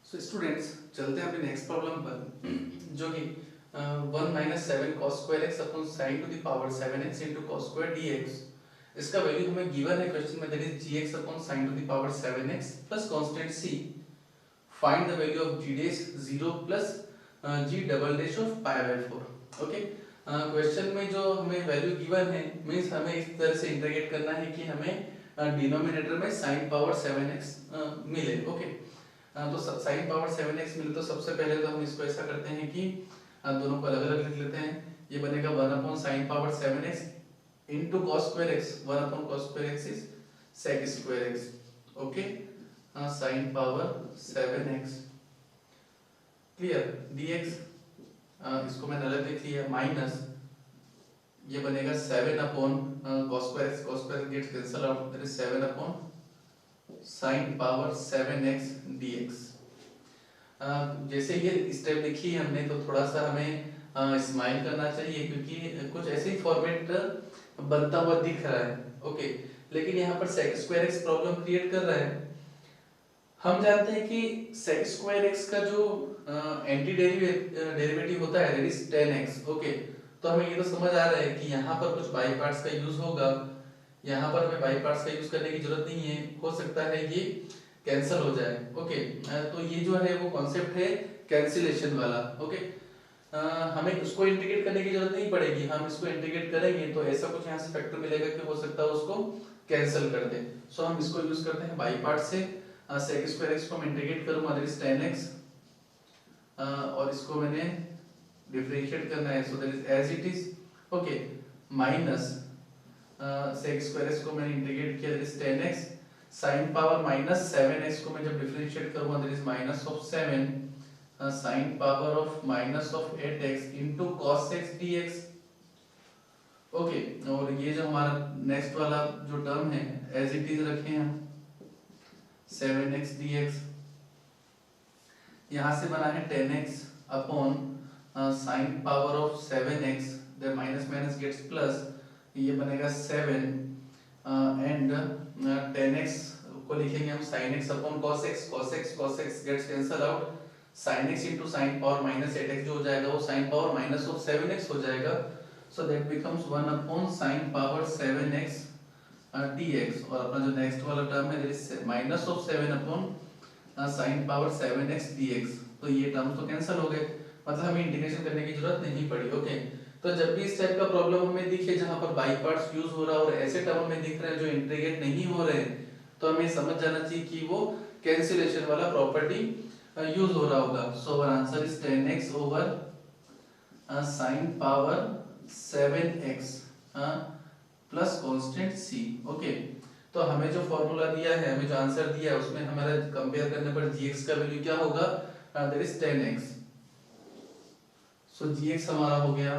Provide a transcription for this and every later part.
So students चलते हैं अपने नेक्स्ट प्रॉब्लम पर जो कि 1 minus 7 cos square x upon sine to the power 7x into cos square dx। इसका वैल्यू हमें गिवन है क्वेश्चन में, that is gx upon sine to the power 7x plus constant c। Find the value of g dash 0 plus g double dash of pi by 4। Okay, question में जो हमें value given है means हमें इस तरह से integrate करना है कि हमें डिनोमिनेटर में sin पावर 7x मिले। ओके, तो साइन पावर 7x मिले तो सबसे पहले तो हम इसको ऐसा करते हैं कि दोनों को अलग अलग लिख लेते हैं। ये बनेगा 1 upon sine power 7x into cos square x। 1 upon cos square x is sec square x। Okay, sine power 7x clear dx, इसको मैंने अलग लिख लिया, माइनस ये बनेगा 7 upon cos square x। cos स्क्वायर gets cancel out, that is 7 upon sin power 7x dx। जैसे ये स्टेप लिखी है हमने तो थोड़ा सा हमें स्माइल करना चाहिए क्योंकि कुछ ऐसे ही फॉर्मेट बनता हुआ दिख रहा है। ओके, लेकिन यहाँ पर sec square x problem create कर रहा है। हम जानते हैं कि sec स्क्वायर x का जो एंटी डेरिवेटिव होता है दैट इज 10x। ओके, तो हमें ये तो समझ आ रहा है कि यहाँ पर कुछ बाई पार्ट्स का यूज होगा। यहाँ पर हमें बाई पार्ट्स का यूज करने की जरूरत नहीं है, हो सकता है ये कैंसिल हो जाए। ओके, तो ये जो है वो कॉन्सेप्ट है कैंसिलेशन वाला। ओके, हमें उसको इंटीग्रेट करने की जरूरत नहीं पड़ेगी, हम इसको इंटीग्रेट करेंगे तो ऐसा कुछ यहाँ से फैक्टर मिलेगा कि हो सकता है उसको कैंसिल कर दे। सो हम इसको यूज करते हैं बाई पार्ट से। sec स्क्वायर x को मैं इंटीग्रेट करूंगा दैट इज 10x, और इसको मैंने डिफरेंशिएट करना है so that is as it is. Okay, minus sec square x को मैंने इंटीग्रेट किया that is 10x, sin power minus 7x को मैं जब डिफरेंशिएट करूंगा that is minus of 7 sin power of minus of 8x into cos x dx। Okay, और ये जो हमारा नेक्स्ट वाला जो टर्म है एज इट इज रखें हम 7x dx। यहाँ से बना है 10x upon sin power of 7x, the minus minus gets plus, ये बनेगा 7 एंड 10x को लिखेंगे हम sin x upon cos x। cos x gets cancel out, sin x into sin power minus 8x जो हो जाएगा वो sin power minus of 7x हो जाएगा। सो that becomes 1 upon sin power 7x dx। और अपना जो नेक्स्ट वाला टर्म है is minus of 7 upon sin power 7x dx। तो ये टर्म्स तो कैंसिल हो गए, मतलब हमें इंटीग्रेशन करने की जरूरत नहीं पड़ी। ओके, तो जब भी इस टाइप का प्रॉब्लम हमें दिखे जहां पर बाई पार्ट्स यूज हो रहा है और ऐसे टर्म में दिख रहे हैं जो इंटीग्रेट नहीं हो रहे हैं, तो हमें समझ जाना चाहिए कि वो कैंसिलेशन वाला प्रॉपर्टी यूज हो रहा होगा। So our answer is 10x over sin power 7x plus constant c। Okay, तो हमें जो फॉर्मूला दिया है, हमें जो आंसर दिया है उसमें हमारा कंपेयर करने पर gx का वैल्यू क्या होगा, that is 10x। So gx हमारा हो गया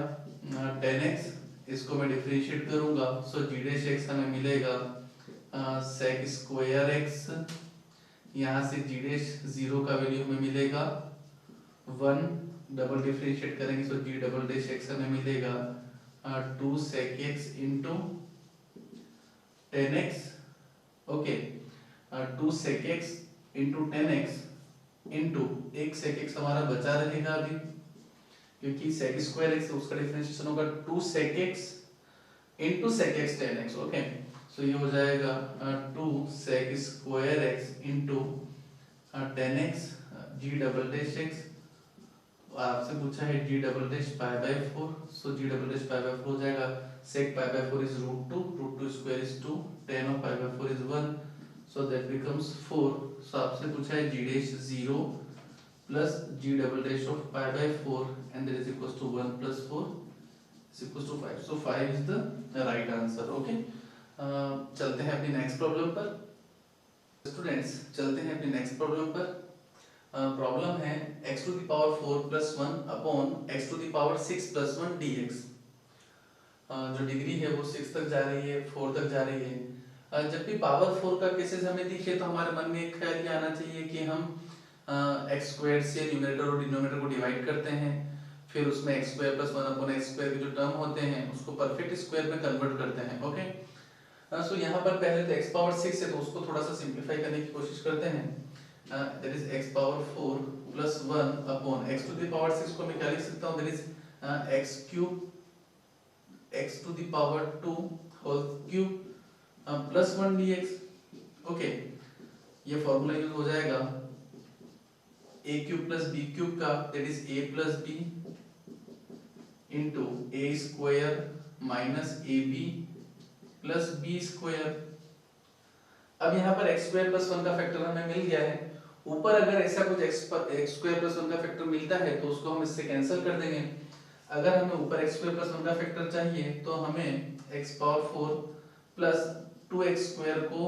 10x, इसको मैं डिफरेंशिएट करूंगा सो g डैश x हमें मिलेगा sec स्क्वायर x, यहाँ से g डैश 0 का वैल्यू हमें मिलेगा 1, डबल डिफरेंशिएट करेंगे सो g डबल डैश x हमें मिलेगा 2 sec x into 10x। Okay, 2 sec x into 10x into 1 sec x हमारा बचा रहेगा अभी, क्योंकि sec स्क्वायर x उसका डिफरेंशिएशन होगा 2 sec x into sec x 10x। Okay, so ये हो जाएगा 2 sec square x into 10x g double dash x। आपसे पूछा है g double dash pi by 4, so g double dash pi by 4 हो जाएगा sec pi by 4 is √2 square is 2, tan of pi by 4 is 1, so that becomes 4। सो आपसे पूछा है g dash 0 plus g double dash of pi by 4 and that is equals to 1 plus 4 is equals to 5। So 5 is the right answer. Okay, चलते हैं अपनी next problem पर। Students चलते हैं अपनी नेक्स्ट प्रॉब्लम पर। प्रॉब्लम है x to the power 4 plus 1 upon x to the power 6 plus 1 dx। जो डिग्री है वो 6 तक जा रही है, 4 तक जा रही है। जब भी पावर 4 का केसेस हमें दिखे तो हमारे मन में एक ख्याल ये आना चाहिए कि हम x स्क्वायर से न्यूमरेटर और डिनोमिनेटर को डिवाइड करते हैं, फिर उसमें x square plus 1 upon x square के जो टर्म होते हैं उसको परफेक्ट स्क्वायर में कन्वर्ट करते हैं। ओके, सो यहाँ पर पहले तो x पावर 6 है तो उसको थोड़ा सा सिंपलीफाई करने की कोशिश करते हैं। That is x power 4 plus 1 upon x to the power 6 को मैं क्या लिख सकता हूँ, that is x cube x to the power 2 whole cube plus 1 dx। Okay, ये फॉर्मूला यूज हो जाएगा a cube plus b cube का, that is a plus b into a square minus ab plus b square. अब यहाँ पर x square plus 1 का factor हमें मिल गया है। ऊपर अगर ऐसा कुछ x स्क्वायर प्लस 1 का फैक्टर मिलता है तो उसको हम इससे कैंसिल कर देंगे। अगर हमें ऊपर x स्क्वायर प्लस 1 का फैक्टर चाहिए तो हमें x power 4 plus 2x square को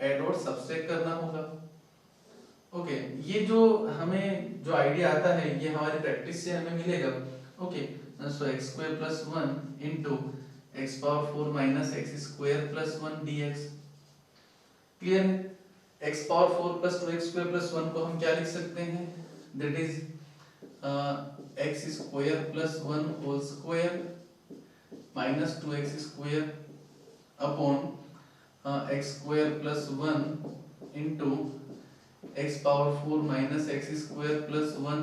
ऐड और सब्ट्रैक्ट करना होगा। ओके, ये जो हमें जो आइडिया आता है ये हमारी प्रैक्टिस से हमें मिलेगा। Okay, so x square plus 1 into x power 4 minus x square plus 1 dx। Clear है? x power 4 plus 2x square plus 1 को हम क्या लिख सकते हैं, that is x square plus 1 whole square minus 2x square upon x square plus 1 into x power 4 minus x square plus 1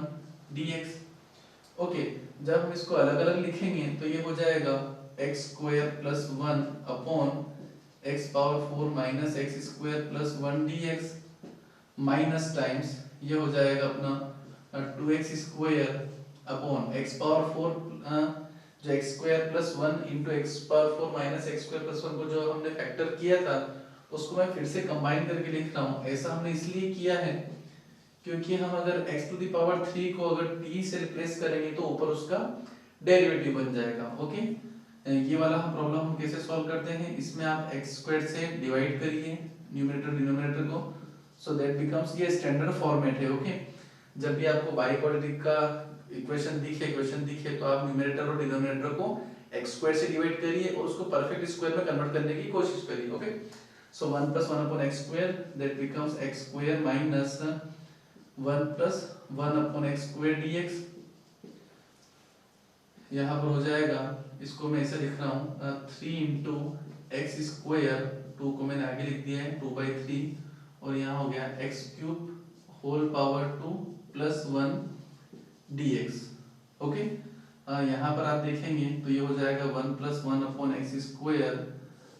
dx। Okay, जब हम इसको अलग अलग लिखेंगे तो ये हो जाएगा x square plus 1 upon x power 4 minus x square plus 1 dx minus times ये हो जाएगा अपना 2x square upon x power 4 जो x square plus 1 into x power 4 minus x square plus 1 को जो हमने फैक्टर किया था उसको मैं फिर से कंबाइन करके लिख रहा हूँ। ऐसा हमने इसलिए किया है क्योंकि हम अगर x टू द पावर 3 को अगर t से रिप्लेस करेंगे तो ऊपर उसका डेरिवेटिव बन जाएगा। ओके, ये वाला हम प्रॉब्लम हम कैसे सॉल्व करते हैं, इसमें आप x स्क्वायर से डिवाइड करिए न्यूमरेटर डिनोमिनेटर को, सो दैट बिकम्स, ये स्टैंडर्ड फॉर्मेट है। ओके, जब भी आपको बाइक्वाड्रेटिक का इक्वेशन दिखे तो आप न्यूमरेटर और डिनोमिनेटर को x स्क्वायर से डिवाइड करिए और उसको परफेक्ट स्क्वायर में कन्वर्ट करने की कोशिश करिए। Okay, so 1 plus 1 upon x square that becomes x square minus 1 plus 1 upon x square dx। यहाँ पर हो जाएगा, इसको मैं ऐसे लिख रहा हूँ 3 इंटू एक्स स्क्वायर, 2 को मैंने आगे लिख दिया है 2/3 और यहाँ हो गया x cube whole power 2 plus 1 dx। Okay, यहाँ पर आप देखेंगे तो ये हो जाएगा 1 plus 1 upon x square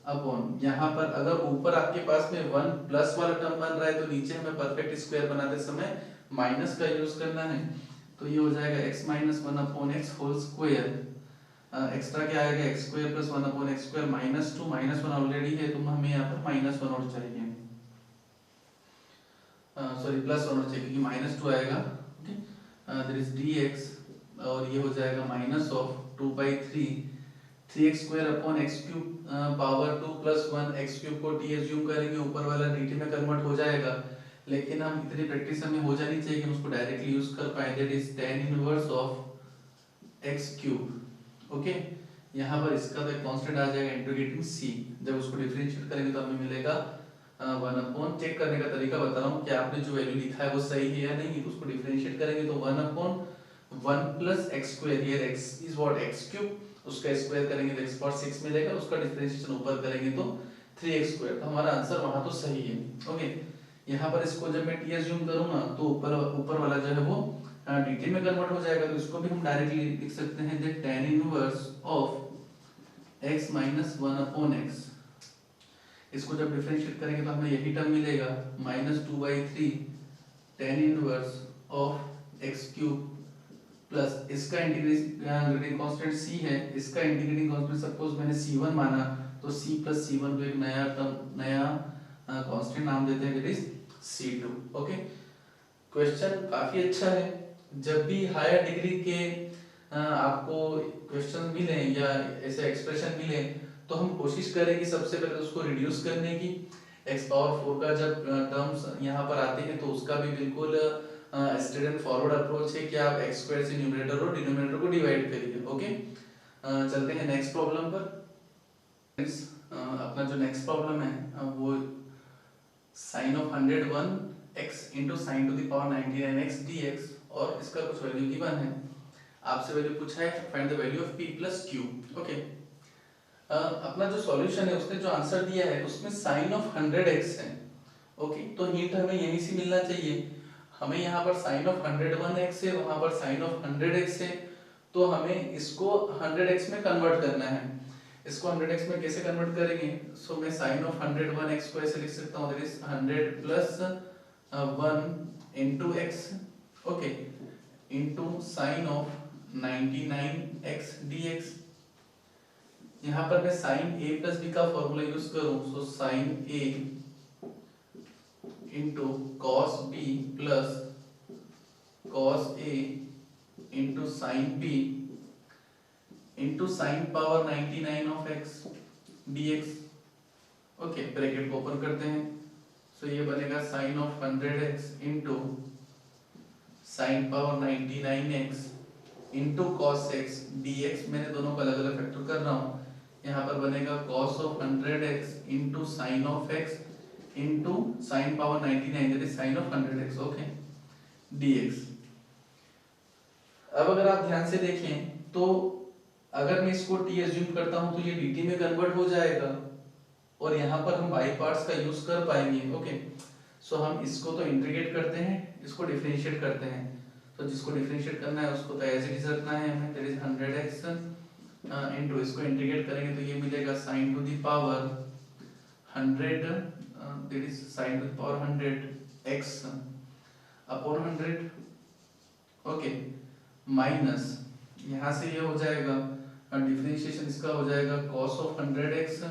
upon, यहाँ पर अगर ऊपर आपके पास में 1 प्लस वाला टर्म बन रहा है तो नीचे हमें परफेक्ट स्क्वायर बनाते समय माइनस का यूज करना है, तो ये हो जाएगा x minus 1 upon x whole square, extra क्या आएगा x square plus 1 upon x स्क्वायर माइनस 2, माइनस 1 ऑलरेडी है तो हमें यहाँ पर माइनस 1 और चाहिए, सॉरी प्लस 1 और चाहिए क्योंकि माइनस 2 आएगा। ओके, दैट इज dx और ये हो जाएगा minus of 2/3 3x square upon x cube power 2 plus 1, x cube को t एज्यूम करेंगे ऊपर वाला dt में कन्वर्ट हो जाएगा, लेकिन हम इतनी प्रैक्टिस हमें हो जानी चाहिए कि हम उसको डायरेक्टली यूज कर पाए, that is tan inverse of x cube. Okay, यहाँ पर इसका तो एक कांस्टेंट आ जाएगा इंटीग्रेटिंग c, जब उसको डिफरेंशिएट करेंगे तो हमें मिलेगा 1 अपॉन, चेक करने का तरीका बता रहा हूँ कि आपने जो वैल्यू लिखा है वो सही है या नहीं, तो उसको डिफरेंशिएट करेंगे तो 1 upon 1 plus x square, here x is what x cube, उसका स्क्वायर करेंगे तो x पावर 6 मिलेगा, उसका डिफरेंशिएशन ऊपर करेंगे तो 3x स्क्वायर, तो हमारा आंसर वहां तो सही है। ओके, यहाँ पर इसको जब मैं t अज्यूम करूंगा तो ऊपर वाला जो है वो dt में कन्वर्ट हो जाएगा, तो इसको भी हम डायरेक्टली लिख सकते हैं that tan inverse of x minus 1 upon x, इसको जब डिफरेंशिएट करेंगे तो हमें यही टर्म मिलेगा minus 2/3 tan inverse of x cube plus इसका इंटीग्रेटिंग कांस्टेंट c है, इसका इंटीग्रेटिंग कांस्टेंट सपोज मैंने c1 माना तो c प्लस c1 को एक नया टर्म, नया कांस्टेंट नाम देते हैं, that is c2। Okay, question काफी अच्छा है। जब भी हायर डिग्री के आपको क्वेश्चन मिले या ऐसे एक्सप्रेशन मिले तो हम कोशिश करें कि सबसे पहले उसको रिड्यूस करने की, x पावर 4 का जब टर्म्स यहाँ पर आते हैं तो उसका भी बिल्कुल स्ट्रेट एंड फॉरवर्ड अप्रोच है कि आप x स्क्वायर से न्यूमरेटर और डिनोमिनेटर को डिवाइड करिए। ओके, चलते हैं नेक्स्ट प्रॉब्लम पर। अपना जो नेक्स्ट प्रॉब्लम है वो sin of 101x into sin to the power 99x dx और इसका कुछ वैल्यू गिवन है, आपसे वैल्यू पूछा है find the value of p plus q। Okay, अपना जो सॉल्यूशन है उसने जो आंसर दिया है उसमें sin ऑफ 100x है ओके, तो हिंट हमें यहीं से मिलना चाहिए। हमें यहाँ पर साइन ऑफ 101x है, वहां पर साइन ऑफ 100x है, तो हमें इसको 100x में कन्वर्ट करना है। इसको 100x में कैसे कन्वर्ट करेंगे? सो मैं साइन ऑफ 101x को ऐसे लिख सकता हूँ, that is 100 plus 1 into x, okay, into sine of 99x dx। यहाँ पर मैं साइन a प्लस b का फॉर्मूला यूज करूँ, so sine a into cos b plus cos a into sine b into sine power 99 of x dx। ओके, bracket को open करते हैं, so ये बनेगा sine of 100x into sine power 99x into cos x dx। मैंने दोनों को अलग अलग फैक्टर कर रहा हूँ। यहाँ पर बनेगा cos of 100x into sine of x into sine power 99 that is sine of 100x, okay, dx। अब अगर आप ध्यान से देखें तो अगर मैं इसको t एज्यूम करता हूं तो ये dt में कन्वर्ट हो जाएगा और यहाँ पर हम बाई पार्ट्स का यूज कर पाएंगे, ओके। सो हम इसको तो इंटीग्रेट करते हैं, इसको डिफरेंशिएट करते हैं। तो जिसको डिफरेंशिएट करना है उसको तो एज इट इज रखना है हमें, दैट इज 100x इंटू इसको इंटीग्रेट करेंगे तो ये मिलेगा sign to the power 100 that is sine to the power 100x upon 100, okay, minus यहाँ से ये हो जाएगा डिफरेंशिएशन इसका हो जाएगा cos ऑफ 100x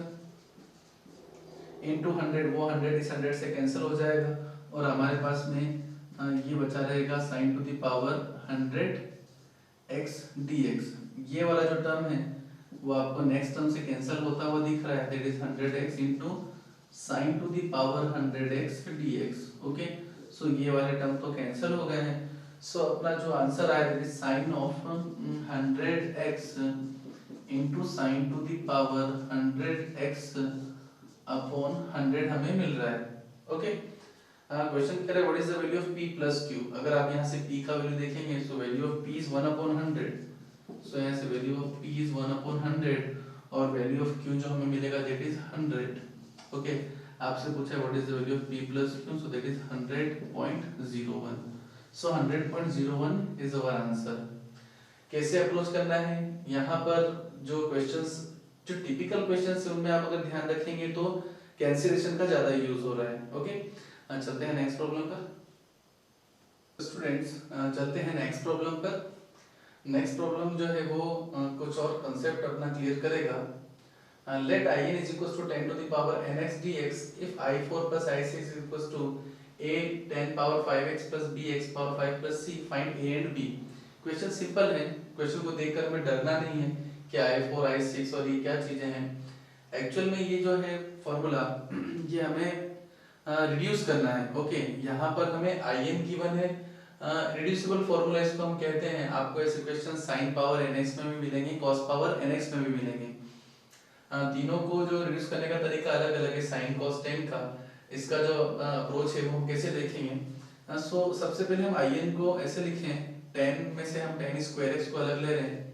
इंटू 100, वो 100 इस 100 से कैंसिल हो जाएगा और हमारे पास में ये बचा रहेगा sign to the power 100x dx। ये वाला जो टर्म है वो आपको नेक्स्ट टर्म से कैंसिल होता हुआ दिख रहा है, that is 100x into sine to the power 100x dx, okay. So ये वाले टर्म तो कैंसिल हो गए हैं। सो अपना जो आंसर आया that is sine of 100x into sine to the power 100x upon 100 हमें मिल रहा है, ओके। क्वेश्चन कह रहा है what is the value of p plus q। अगर आप यहाँ से p का वैल्यू देखेंगे so value of p is 1 upon 100, सो यहाँ से value of p is 1 upon 100 और वैल्यू ऑफ q जो हमें मिलेगा दैट इज 100, ओके। आपसे पूछा है what is the value of p plus q, so that is 100.01, so 100.01 is our answer. कैसे अप्रोच करना है? यहाँ पर जो क्वेश्चंस जो टिपिकल क्वेश्चंस है उनमें आप अगर ध्यान रखेंगे तो कैंसिलेशन का ज्यादा यूज हो रहा है, ओके। चलते हैं नेक्स्ट प्रॉब्लम पर। स्टूडेंट्स चलते हैं नेक्स्ट प्रॉब्लम पर। नेक्स्ट प्रॉब्लम जो है वो कुछ और कंसेप्ट अपना क्लियर करेगा। Let i n is equals to 10 to the power nx dx if i4 plus i6 is equals to a 10 power 5x plus b x power 5 plus c, find a and b। Question simple है, question को देखकर हमें डरना नहीं है कि i4 i6 और ये क्या चीजें हैं। एक्चुअल में ये जो है फॉर्मूला ये हमें रिड्यूस करना है, ओके। यहाँ पर हमें in गिवन है, रिड्यूसिबल फॉर्मूला इसको हम कहते हैं। आपको ऐसे क्वेश्चन sin पावर nx में भी मिलेंगे, cos पावर nx में भी मिलेंगे। तीनों को जो रिड्यूस करने का तरीका अलग अलग है sin cos tan का। इसका जो अप्रोच है वो हम कैसे देखेंगे? सो सबसे पहले हम in को ऐसे लिखें, tan में से हम tan स्क्वायर x को अलग ले रहे हैं।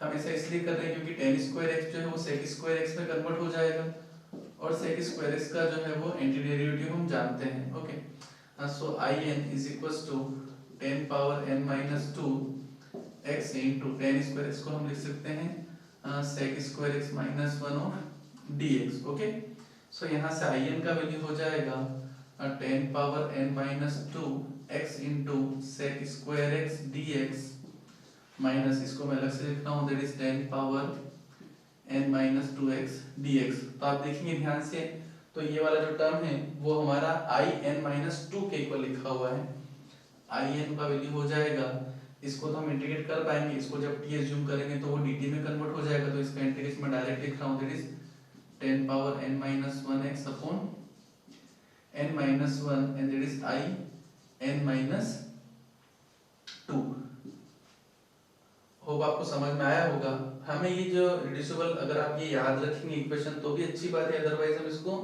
हम ऐसा इसलिए कर रहे हैं क्योंकि tan स्क्वायर x जो है वो sec स्क्वायर x में कन्वर्ट हो जाएगा और sec स्क्वायर x का जो है वो एंटी डेरिवेटिव हम जानते हैं, okay. So in is equals to 10 power n minus 2 x into tan square x को हम लिख सकते हैं sec square x minus 1 of dx, okay. So यहाँ से in का वैल्यू हो जाएगा 10 power n minus 2 x into sec square x dx minus इसको मैं अलग से लिख रहा हूँ that is 10 power n minus 2x dx। तो आप देखेंगे ध्यान से तो ये वाला जो टर्म है वो हमारा i n minus 2 के इक्वल लिखा हुआ है। i n का वैल्यू हो जाएगा, इसको तो हम इंटीग्रेट कर पाएंगे, इसको जब t एज्यूम करेंगे तो वो dt में कन्वर्ट हो जाएगा। तो इसका इंटीग्रेशन मैं डायरेक्ट लिख रहा हूँ that is 10 power n minus 1x upon n minus 1 and that is i n minus 2। Hope आपको समझ में आया होगा। हमें ये जो रिड्यूसिबल अगर आप ये याद रखेंगे इक्वेशन तो भी अच्छी बात है, अदरवाइज हम इसको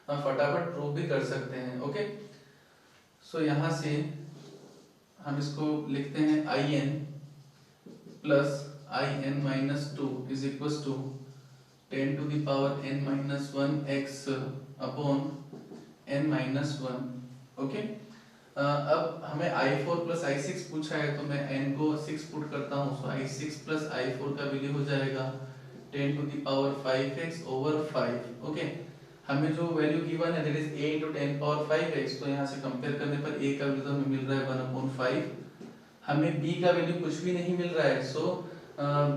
फटाफट प्रूव भी कर सकते हैं, ओके। सो यहाँ से हम इसको लिखते हैं i n plus i n minus 2 is equals to 10 to the power n minus 1 x upon n minus one. Okay, अब हमें i4 प्लस i6 पूछा है तो मैं n को 6 पुट करता हूँ, सो i6 प्लस i4 का वैल्यू हो जाएगा 10 to the power 5x over 5। Okay, हमें जो वैल्यू गिवन है that is a into 10 power 5x, तो यहाँ से कंपेयर करने पर a का वैल्यू तो हमें मिल रहा है 1/5, हमें b का वैल्यू कुछ भी नहीं मिल रहा है, सो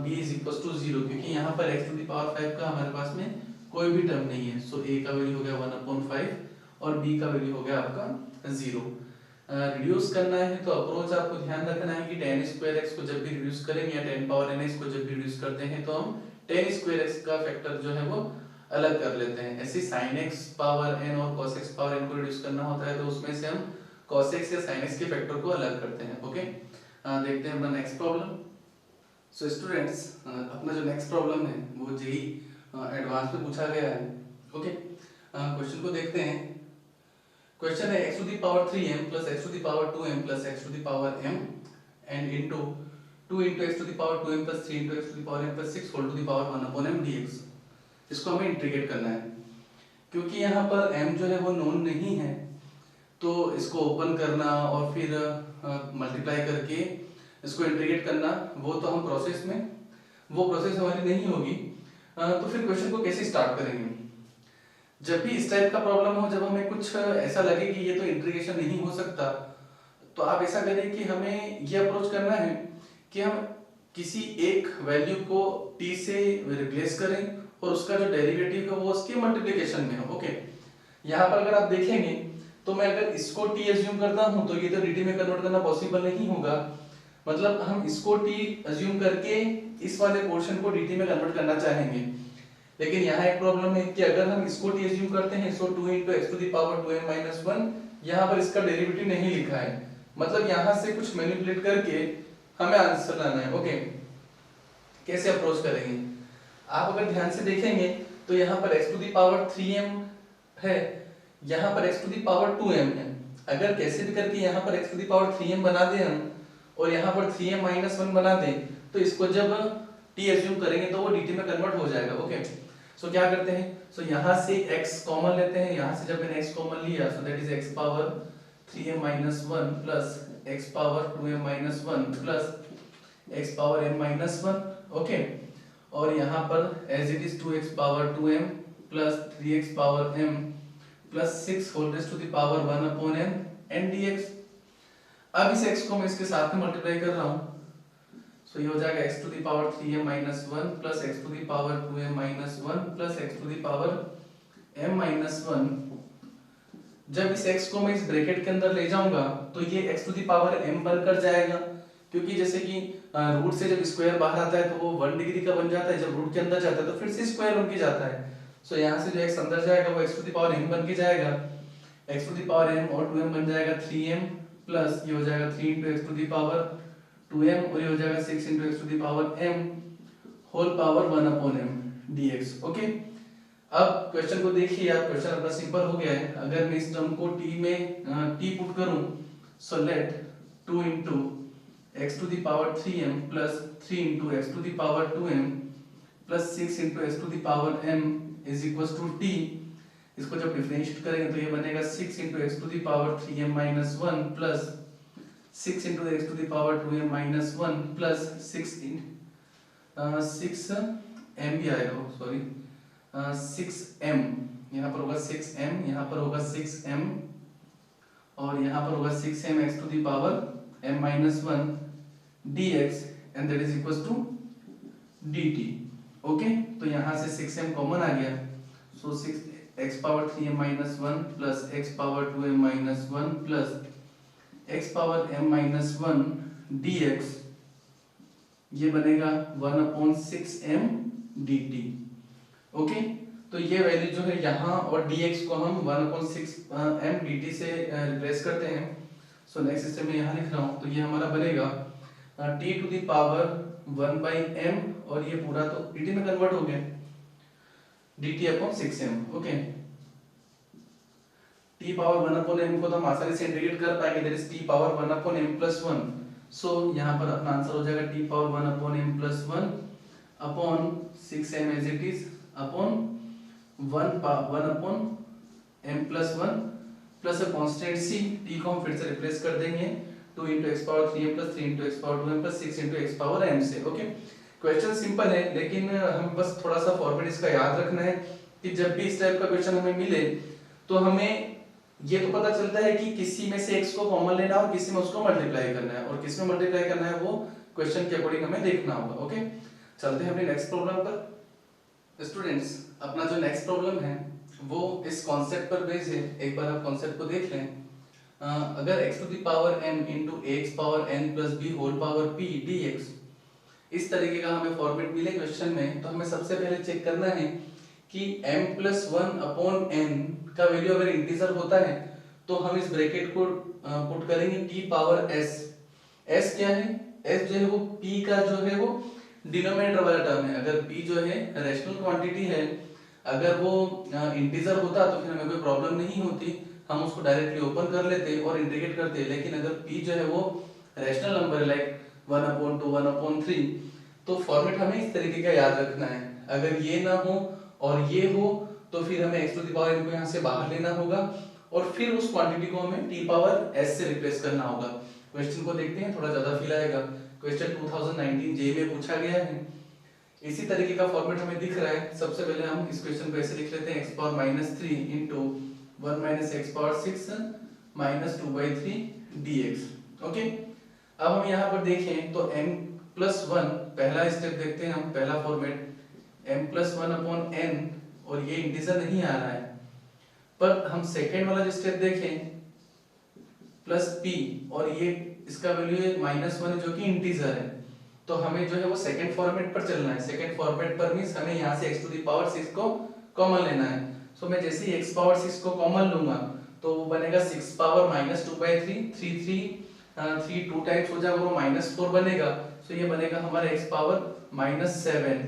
b इज इक्वल टू 0, क्योंकि यहाँ पर x टू द पावर 5 का हमारे पास में कोई भी टर्म नहीं है, सो a का वैल्यू हो गया 1/5 और b का वैल्यू हो गया आपका 0। रिड्यूस करना है तो अप्रोच आपको ध्यान रखना है कि tan स्क्वायर x को जब भी रिड्यूस करेंगे या 10 पावर n x को जब भी रिड्यूस करते हैं तो हम tan स्क्वायर x का फैक्टर जो है वो अलग कर लेते हैं। ऐसे sin x पावर n और cos x पावर n को रिड्यूस करना होता है तो उसमें से हम cos x या sin x के फैक्टर को अलग करते हैं। ओके, देखते हैं अपना नेक्स्ट प्रॉब्लम। सो स्टूडेंट्स, अपना जो नेक्स्ट प्रॉब्लम है वो जेई एडवांस में पूछा गया है। ओके, क्वेश्चन को देखते हैं। क्वेश्चन है x to the power 3m plus x to the power 2m plus x to the power m and into 2 into x to the power 2m plus 3 into x to the power m plus 6 whole to the power 1 upon m dx। इसको हमें integrate करना है। क्योंकि यहाँ पर m जो है वो नोन नहीं है तो इसको ओपन करना और फिर मल्टीप्लाई करके इसको इंटीग्रेट करना वो तो हम प्रोसेस हमारी नहीं होगी। तो फिर क्वेश्चन को कैसे स्टार्ट करेंगे? जब भी इस टाइप का प्रॉब्लम हो, जब हमें कुछ ऐसा लगे कि ये तो इंटीग्रेशन नहीं हो सकता, तो आप ऐसा करें कि हमें ये अप्रोच करना है कि हम किसी एक वैल्यू को t से रिप्लेस करें और उसका जो डेरिवेटिव है वो उसके मल्टीप्लिकेशन में हो। ओके, यहाँ पर अगर आप देखेंगे तो मैं अगर इसको t अज्यूम करता हूँ तो ये तो dt में कन्वर्ट करना पॉसिबल नहीं होगा, मतलब हम इसको t अज्यूम करके इस वाले पोर्शन को dt में कन्वर्ट करना चाहेंगे। लेकिन यहाँ एक प्रॉब्लम है कि अगर हम इसको t अज्यूम करते हैं सो 2 into x to the power 2m minus 1, यहाँ पर इसका डेरिवेटिव नहीं लिखा है, मतलब यहाँ से कुछ मैनिपुलेट करके हमें आंसर लाना है। ओके, कैसे अप्रोच करेंगे? आप अगर ध्यान से देखेंगे तो यहाँ पर x to the power 3m है, यहाँ पर x to the power 2m है। अगर कैसे भी करके यहाँ पर x to the power 3m बना दें हम और यहाँ पर 3m minus 1 बना दें तो इसको जब t अज्यूम करेंगे तो वो dt में कन्वर्ट हो जाएगा। ओके, सो क्या करते हैं, सो यहाँ से x कॉमन लेते हैं, यहाँ से जब मैंने x कॉमन लिया so that is x power 3m minus 1 plus x power 2m minus 1 plus x power m minus 1। Okay, और यहाँ पर as it is 2x power 2m plus 3x power m plus 6 whole raise to the power 1 upon m n dx। अब इस x को मैं इसके साथ में मल्टीप्लाई कर रहा हूँ, सो ये हो जाएगा x to the power 3m minus 1 plus x to the power 2m minus 1 plus x to the power m minus 1। जब इस x को मैं इस ब्रैकेट के अंदर ले जाऊंगा तो ये x to the power m बनकर जाएगा, क्योंकि जैसे कि रूट से जब स्क्वायर बाहर आता है तो वो 1 डिग्री का बन जाता है, जब रूट के अंदर जाता है तो फिर से स्क्वायर बन के जाता है। सो यहाँ से जो x अंदर जाएगा वो x to the power m बन के जाएगा, x to the power m और 2m बन जाएगा 3m प्लस ये हो जाएगा 3 into x to the power 2m और ये हो जाएगा 6 into x to the power m whole power 1 upon m dx। Okay, अब क्वेश्चन को देखिए आप, क्वेश्चन अपना सिंपल हो गया है। अगर मैं इस टर्म को t में t पुट करूं so let 2 into x to the power 3m plus 3 into x to the power 2m plus 6 into x to the power m is equals to t। इसको जब डिफरेंशिएट करेंगे तो ये बनेगा 6 into x to the power 3m minus 1 plus 6 into x to the power 2m minus 1 plus 6m भी आएगा, sorry 6m, यहाँ पर होगा 6m, यहाँ पर होगा 6m और यहाँ पर होगा 6m x to the power m minus 1 dx and that is equals to dt। Okay, तो यहाँ से 6m कॉमन आ गया, सो 6x power 3m minus 1 plus x power 2m minus 1 plus x power m minus 1 dx, ये बनेगा 1 upon 6m dt। Okay, तो ये value जो है यहाँ और dx को हम 1 upon 6m dt से रिप्लेस करते हैं। सो नेक्स्ट स्टेप में यहाँ लिख रहा हूँ, तो ये हमारा बनेगा t to the power 1 by m और ये पूरा तो dt में कन्वर्ट हो गया dt upon 6m। Okay, t power 1 upon m को तो हम आसानी से इंटीग्रेट कर पाएंगे, that is t power 1 upon m plus 1। सो यहाँ पर अपना आंसर हो जाएगा t power 1 upon m plus 1 upon 6m as it is upon 1 upon m plus 1 plus a constant c, t को हम फिर से रिप्लेस कर देंगे 2 into x power 3m plus 3 into x power 2m plus 6 into x power m से। Okay, question simple है, लेकिन हम बस थोड़ा सा फॉर्मेट इसका याद रखना है कि जब भी इस टाइप का क्वेश्चन हमें मिले तो हमें ये तो पता चलता है कि किसी में से x को कॉमन लेना और किसी में उसको मल्टीप्लाई करना है, और किस में मल्टीप्लाई करना है वो क्वेश्चन के अकॉर्डिंग हमें देखना होगा। ओके, चलते हैं अपने नेक्स्ट प्रॉब्लम पर। स्टूडेंट्स, अपना जो नेक्स्ट प्रॉब्लम है वो इस कॉन्सेप्ट पर बेस्ड है। एक बार आप कॉन्सेप्ट को देख लें। अगर x to the power m into ax power n plus b whole power p dx इस तरीके का हमें फॉर्मेट मिले क्वेश्चन में, तो हमें सबसे पहले चेक करना है कि m plus 1 upon n का वैल्यू अगर इंटीजर होता है तो हम इस ब्रैकेट को पुट करेंगे t पावर s। s क्या है? s जो है वो p का जो है वो डिनोमिनेटर वाला टर्म है। अगर p जो है रैशनल क्वांटिटी है, अगर वो इंटीजर होता तो फिर हमें कोई प्रॉब्लम नहीं होती, हम उसको डायरेक्टली ओपन कर लेते और इंटीग्रेट करते। लेकिन अगर p जो है वो रैशनल नंबर है, लाइक 1/2 1/3, तो फॉर्मेट हमें इस तरीके का याद रखना है। अगर ये ना हो और ये हो तो फिर हमें x to the power n को यहाँ से बाहर लेना होगा और फिर उस क्वांटिटी को हमें t पावर s से रिप्लेस करना होगा। क्वेश्चन को देखते हैं, थोड़ा ज्यादा फील आएगा। क्वेश्चन 2019 जे में पूछा गया है, इसी तरीके का फॉर्मेट हमें दिख रहा है। सबसे पहले हम इस क्वेश्चन को ऐसे लिख लेते हैं, x power -3 into 1 minus x power 6 minus 2/3 dx। Okay, अब हम यहाँ पर देखें तो m plus 1 पहला स्टेप देखते हैं हम, पहला format m plus 1 upon n, और ये इंटीजर नहीं आ रहा है। पर हम सेकेंड वाला जो स्टेप देखें प्लस p, और ये इसका वैल्यू है -1 जो कि इंटीजर है, तो हमें जो है वो सेकेंड फॉर्मेट पर चलना है। सेकेंड फॉर्मेट पर मींस हमें यहाँ से x टू द पावर 6 को कॉमन लेना है। सो मैं जैसे ही x पावर 6 को कॉमन लूंगा तो वो बनेगा 6 पावर -2/3, 3 2 टाइम्स हो जाएगा वो -4 बनेगा। सो ये बनेगा हमारा x पावर -7,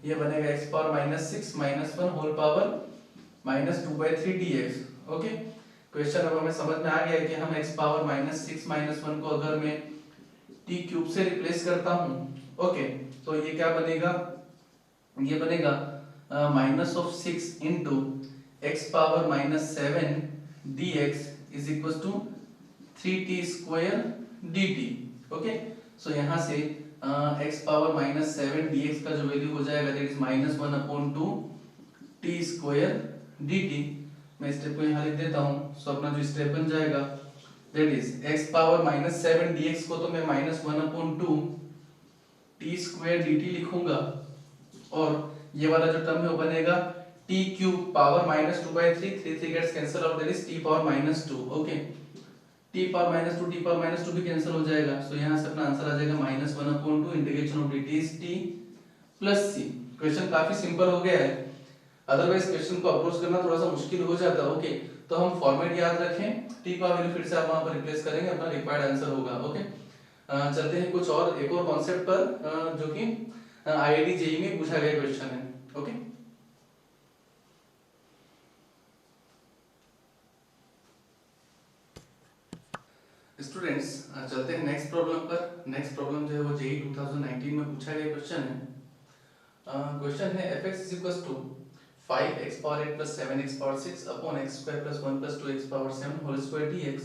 ये बनेगा x power -6 -1 whole power -2/3 dx। Okay, question अब हमें समझ में आ गया है कि हम x पावर -6 -1 को अगर मैं t क्यूब से रिप्लेस करता हूँ, ओके, तो ये क्या बनेगा? ये बनेगा -6 into x power -7 dx is equals to 3t square dt। Okay, so यहाँ से x पावर -7 dx का जो वैल्यू हो जाएगा that is -1/2 t square dt। मैं स्टेप को यहाँ लिख देता हूँ। सो अपना जो स्टेप बन जाएगा that is x power -7 dx को तो मैं -1/2 t स्क्वायर dt लिखूंगा, और ये वाला जो टर्म है वो बनेगा t cube power -2/3, 3 gets cancel out, that is t power -2। Okay, t power -2 t power -2 भी कैंसिल हो जाएगा। सो यहाँ से अपना आंसर आ जाएगा -1/2 integration of dt is t plus c। Question काफी सिंपल हो गया है, अदरवाइज क्वेश्चन को अप्रोच करना थोड़ा सा मुश्किल हो जाता है। ओके, तो हम फॉर्मेट याद रखें, t का वैल्यू फिर से आप वहां पर रिप्लेस करेंगे, अपना रिक्वायर्ड आंसर होगा। ओके, चलते हैं कुछ और एक और कॉन्सेप्ट पर जो कि आईआईटी जेईई में पूछा गया क्वेश्चन है। ओके, स्टूडेंट्स, चलते हैं नेक्स्ट प्रॉब्लम पर। नेक्स्ट प्रॉब्लम जो है वो जेईई 2019 में पूछा गया क्वेश्चन है। क्वेश्चन है fx is equals to 5x power 8 plus 7x power 6 upon x square plus 1 plus 2x power 7 whole square dx,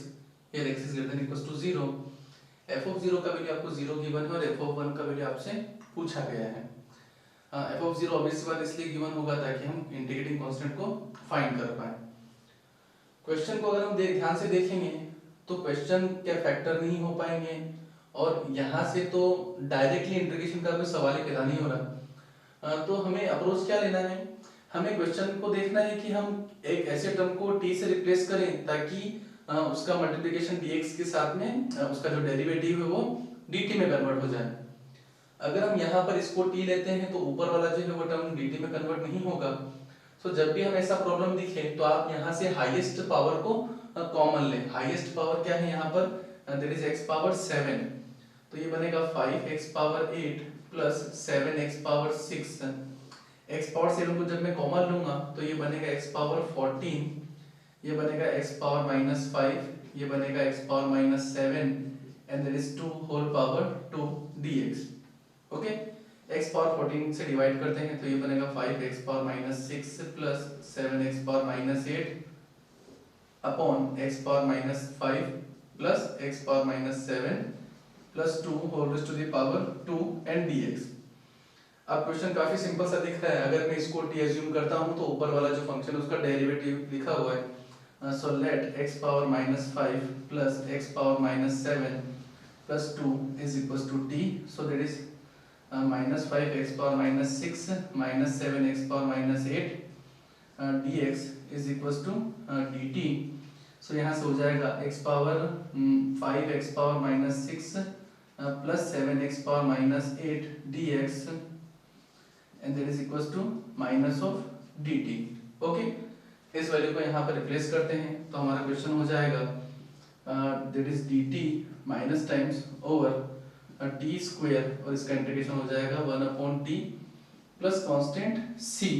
here x is greater than equals to 0। f of 0 का value आपको 0 given है और f of 1 का value आपसे पूछा गया है। f of 0 obvious बात इसलिए गिवन होगा ताकि हम इंटीग्रेटिंग कांस्टेंट को फाइंड कर पाए। क्वेश्चन को अगर हम ध्यान से देखेंगे तो क्वेश्चन के फैक्टर नहीं हो पाएंगे, और यहाँ से तो डायरेक्टली इंटीग्रेशन का कोई सवाल ही पैदा नहीं हो रहा। तो हमें अप्रोच क्या लेना है? हमें क्वेश्चन को देखना है कि हम एक ऐसे टर्म को t से रिप्लेस करें ताकि उसका मल्टीप्लिकेशन dx के साथ में उसका जो डेरिवेटिव है वो dt में कन्वर्ट हो जाए। अगर हम यहाँ पर इसको t लेते हैं तो ऊपर वाला जो है वो टर्म dt में कन्वर्ट नहीं होगा। सो जब भी हम ऐसा प्रॉब्लम दिखे तो आप यहाँ से हाईएस्ट पावर को कॉमन लें। हाईएस्ट पावर क्या है यहाँ पर? दैट इज x पावर 7, तो ये बनेगा 5x power 8 plus 7x power 6। x power 7 को जब मैं कॉमन लूंगा तो ये बनेगा x पावर 14, ये बनेगा x पावर -5, ये बनेगा x power -7 and that is 2 whole power 2 dx। Okay, x power 14 से डिवाइड करते हैं तो ये बनेगा 5x power -6 plus 7x power -8 upon x power minus 5 plus x power minus 7 plus 2 whole raise to the power 2 and dx। अब question काफी simple सा दिख रहा है। अगर मैं इसको t एज्यूम करता हूं तो ऊपर वाला जो फंक्शन है उसका डेरिवेटिव लिखा हुआ है। So let x power minus 5 plus x power minus 7 plus 2 is equals to t। So that is minus 5 x power minus 6 minus 7 x power minus 8 dx is equals to dt। So यहाँ से हो जाएगा x power 5 x power minus 6 plus 7 x power minus 8 dx and that is equals to minus of dt। Okay, इस value को यहाँ पर replace करते हैं तो हमारा क्वेश्चन हो जाएगा that is dt minus times over t square और इसका इंटीग्रेशन हो जाएगा 1 upon t plus constant c।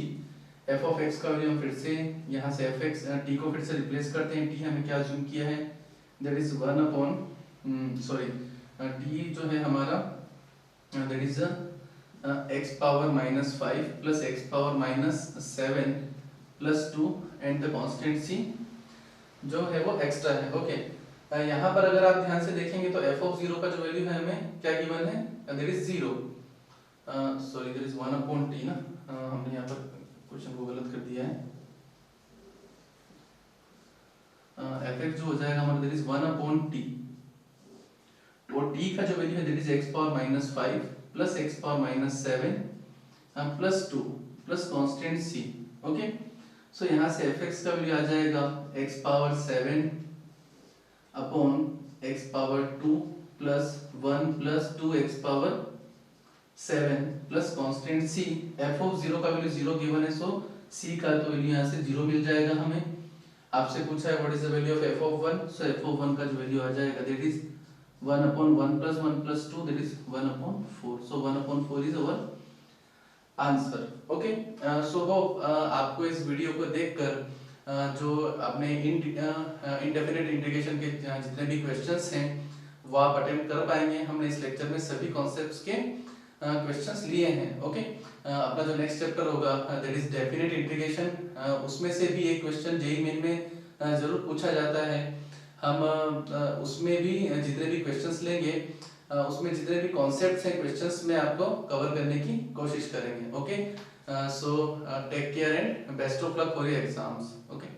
f of x का वैल्यू हम फिर से यहाँ से fx t को फिर से रिप्लेस करते हैं। t हमें क्या अज्यूम किया है, that is 1 अपॉन t जो है हमारा that is x power minus 5 plus x power minus 7 plus 2 and the constant c जो है वो एक्स्ट्रा है। ओके, यहाँ पर अगर आप ध्यान से देखेंगे तो f ऑफ 0 का जो वैल्यू है हमें क्या गिवन है, that is 0 sorry that is 1 upon t ना, हमने यहाँ पर क्वेश्चन को गलत कर दिया है। fx जो हो जाएगा हमारा दैट इज 1 अपॉन t और t का जो वैल्यू है that is x power minus 5 plus x power minus 7 plus 2 plus constant c। Okay, so यहाँ से fx का वैल्यू आ जाएगा x power 7 upon x power 2 plus 1 plus 2x power 7 plus constant c। f of 0 का value 0 given है, सो c का तो value यहाँ से 0 मिल जाएगा हमें। आपसे पूछा है what is the value of f of 1, so f of 1 का जो वैल्यू आ जाएगा that is 1 upon 1 plus 1 plus 2 that is 1 upon 4। so 1 upon 4 is our answer। okay, so hope आपको इस वीडियो को देखकर जो आपने इंडेफिनिट इंटीग्रेशन के जितने भी क्वेश्चंस हैं वो आप अटेम्प्ट कर पाएंगे। हमने इस लेक्चर में सभी कॉन्सेप्ट्स के क्वेश्चंस लिए हैं। ओके, अपना जो नेक्स्ट चैप्टर होगा दैट इज डेफिनेट इंटीग्रेशन, उसमें से भी एक क्वेश्चन जेईई मेन में जरूर पूछा जाता है। हम उसमें भी जितने भी क्वेश्चंस लेंगे उसमें जितने भी कॉन्सेप्ट्स हैं क्वेश्चंस में आपको कवर करने की कोशिश करेंगे। Okay, so take care and best of luck for your exams. Okay.